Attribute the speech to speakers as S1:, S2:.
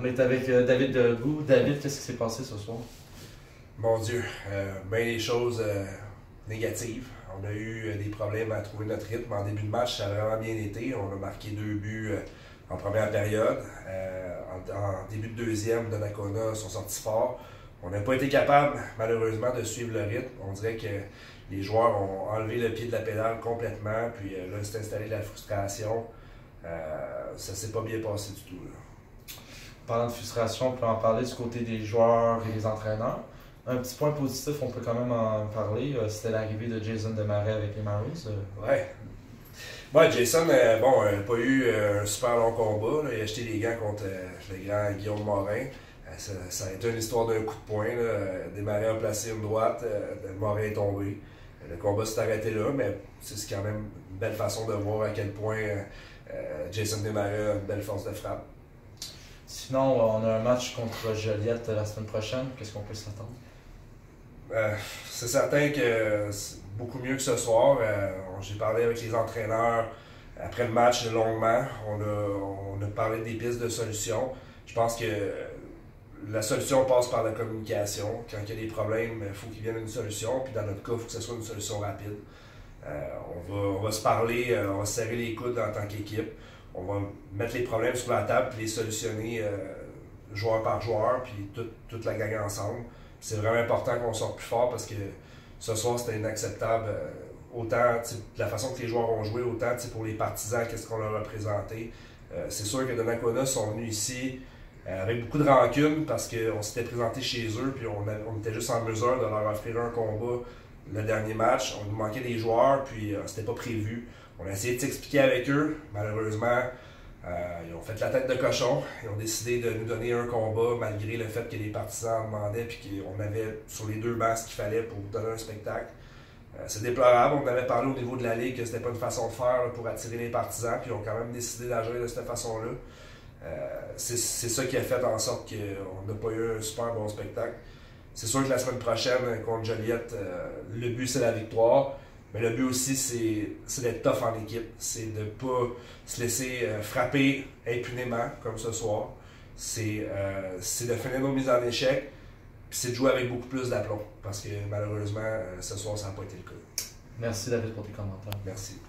S1: On est avec David Debout. David, qu'est-ce qui s'est passé ce soir?
S2: Mon Dieu, bien des choses négatives. On a eu des problèmes à trouver notre rythme. En début de match, ça a vraiment bien été. On a marqué 2 buts en première période. En début de deuxième, Donnacona sont sortis forts. On n'a pas été capable, malheureusement, de suivre le rythme. On dirait que les joueurs ont enlevé le pied de la pédale complètement. Puis là, s'est installé de la frustration. Ça ne s'est pas bien passé du tout. Là.
S1: Parlant de frustration, on peut en parler du côté des joueurs et des entraîneurs. Un petit point positif, on peut quand même en parler, c'était l'arrivée de Jason Desmarais avec les Maroons.
S2: Ouais, Jason, n'a pas eu un super long combat. Là. Il a acheté des gants contre le grand Guillaume Morin. Ça a été une histoire d'un coup de poing. Desmarais a placé une droite, Morin est tombé. Le combat s'est arrêté là, mais c'est quand même une belle façon de voir à quel point Jason Desmarais a une belle force de frappe.
S1: Sinon, on a un match contre Joliette la semaine prochaine. Qu'est-ce qu'on peut s'attendre?
S2: C'est certain que c'est beaucoup mieux que ce soir. J'ai parlé avec les entraîneurs après le match longuement. On a parlé des pistes de solutions. Je pense que la solution passe par la communication. Quand il y a des problèmes, il faut qu'il vienne une solution. Puis dans notre cas, il faut que ce soit une solution rapide. On va se parler, on va se serrer les coudes en tant qu'équipe. On va mettre les problèmes sur la table et les solutionner joueur par joueur, puis toute la gang ensemble. C'est vraiment important qu'on sorte plus fort parce que ce soir, c'était inacceptable. Autant de la façon que les joueurs ont joué, autant pour les partisans, qu'est-ce qu'on leur a présenté. C'est sûr que Donnacona sont venus ici avec beaucoup de rancune parce qu'on s'était présenté chez eux puis on était juste en mesure de leur offrir un combat le dernier match. On nous manquait des joueurs puis c'était pas prévu. On a essayé de s'expliquer avec eux. Malheureusement, ils ont fait la tête de cochon. Ils ont décidé de nous donner un combat malgré le fait que les partisans en demandaient et qu'on avait sur les 2 bancs ce qu'il fallait pour donner un spectacle. C'est déplorable. On avait parlé au niveau de la Ligue que c'était pas une façon de faire pour attirer les partisans, puis ils ont quand même décidé d'agir de cette façon-là. C'est ça qui a fait en sorte qu'on n'a pas eu un super bon spectacle. C'est sûr que la semaine prochaine, contre Joliette, le but c'est la victoire. Mais le but aussi, c'est d'être tough en équipe. C'est de ne pas se laisser frapper impunément, comme ce soir. C'est de finir nos mises en échec. Puis c'est de jouer avec beaucoup plus d'aplomb. Parce que malheureusement, ce soir, ça n'a pas été le cas.
S1: Merci David pour tes commentaires.
S2: Merci.